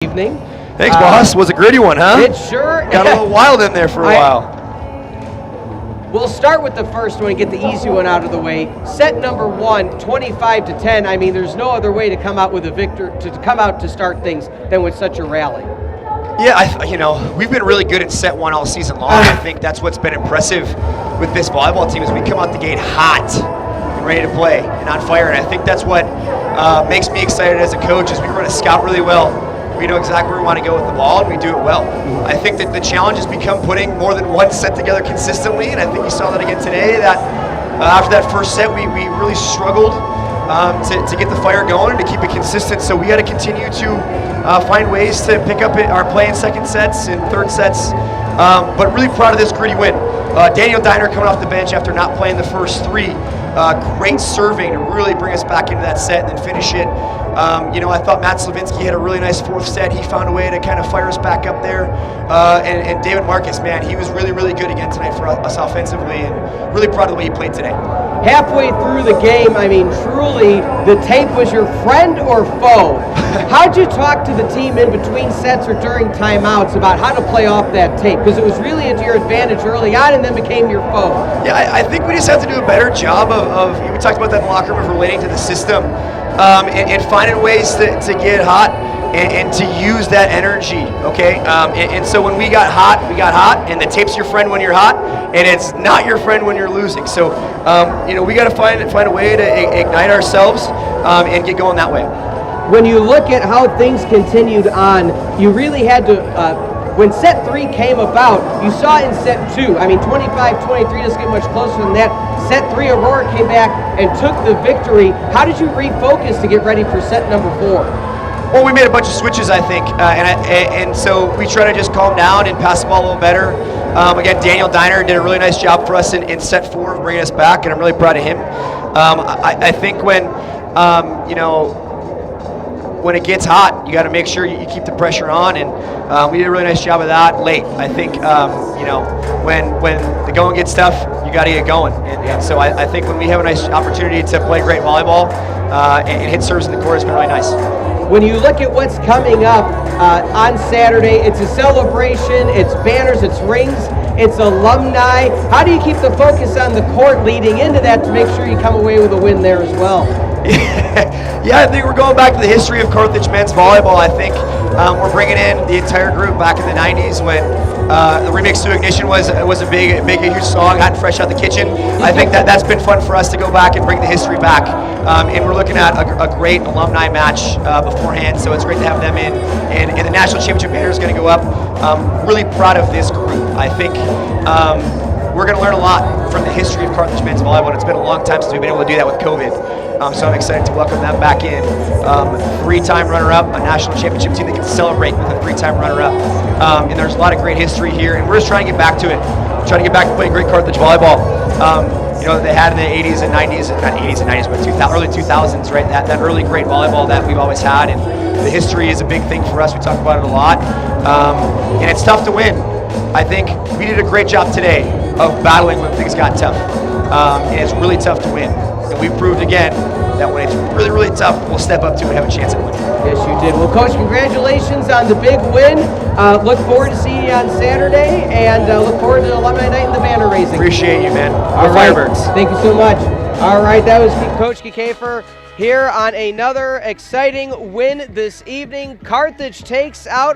Evening. Thanks, boss. Was a gritty one, huh? It sure got a little wild in there for a while. We'll start with the first one and get the easy one out of the way. Set number 1, 25-10. I mean, there's no other way to come out with a come out to start things than with such a rally. Yeah, we've been really good at set one all season long. I think that's what's been impressive with this volleyball team is we come out the gate hot and ready to play and on fire. And I think that's what makes me excited as a coach is we run a scout really well. We know exactly where we want to go with the ball, and we do it well. I think that the challenge has become putting more than one set together consistently, and I think you saw that again today, that after that first set, we really struggled to get the fire going and to keep it consistent, so we got to continue to find ways to pick up our play in second sets and third sets, but really proud of this gritty win. Daniel Diner coming off the bench after not playing the first three. Great serving to really bring us back into that set and then finish it. I thought Matt Slavinsky had a really nice fourth set. He found a way to kind of fire us back up there. And David Marcus, man, he was really, really good again tonight for us offensively, and really proud of the way he played today. Halfway through the game, I mean, truly, the tape was your friend or foe. How'd you talk to the team in between sets or during timeouts about how to play off that tape? Because it was really to your advantage early on and then became your foe. Yeah, I think we just have to do a better job of we talked about that in the locker room, of relating to the system and finding ways to get hot and to use that energy, okay? And so when we got hot, and the tape's your friend when you're hot, and it's not your friend when you're losing. So, we got to find a way to ignite ourselves and get going that way. When you look at how things continued on, you really had to, when set 3 came about, you saw in set 2, I mean 25-23 doesn't get much closer than that. Set 3, Aurora came back and took the victory. How did you refocus to get ready for set number 4? Well, we made a bunch of switches, I think, and so we try to just calm down and pass the ball a little better. Again, Daniel Diner did a really nice job for us in set 4 of bringing us back, and I'm really proud of him. I think when it gets hot, you got to make sure you keep the pressure on, and we did a really nice job of that late. I think, when the going gets tough, you got to get going. And so I think when we have a nice opportunity to play great volleyball and hit serves in the court, it's been really nice. When you look at what's coming up on Saturday, it's a celebration, it's banners, it's rings, it's alumni. How do you keep the focus on the court leading into that to make sure you come away with a win there as well? Yeah, I think we're going back to the history of Carthage men's volleyball. I think we're bringing in the entire group back in the 90s when the remix to Ignition was a huge song, hot and fresh out the kitchen. I think that's been fun for us to go back and bring the history back. And we're looking at a great alumni match beforehand, so it's great to have them in. And the national championship banner is going to go up. Really proud of this group. I think we're going to learn a lot from the history of Carthage men's volleyball, and it's been a long time since we've been able to do that with COVID. So I'm excited to welcome them back in. 3-time runner-up, a national championship team that can celebrate with a 3-time runner-up. And there's a lot of great history here, and we're just trying to get back to it. Trying to get back to playing great Carthage volleyball. They had in the 80s and 90s, not 80s and 90s, but early 2000s, right? That early great volleyball that we've always had, and the history is a big thing for us. We talk about it a lot, and it's tough to win. I think we did a great job today of battling when things got tough, and it's really tough to win. And we proved again that when it's really, really tough, we'll step up to it and have a chance at winning. Yes, you did. Well, Coach, congratulations on the big win. Look forward to seeing you on Saturday, and look forward to Alumni Night and the banner raising. Appreciate you, man. All right. Firebirds. Thank you so much. All right, that was Coach Kieckhefer here on another exciting win this evening. Carthage takes out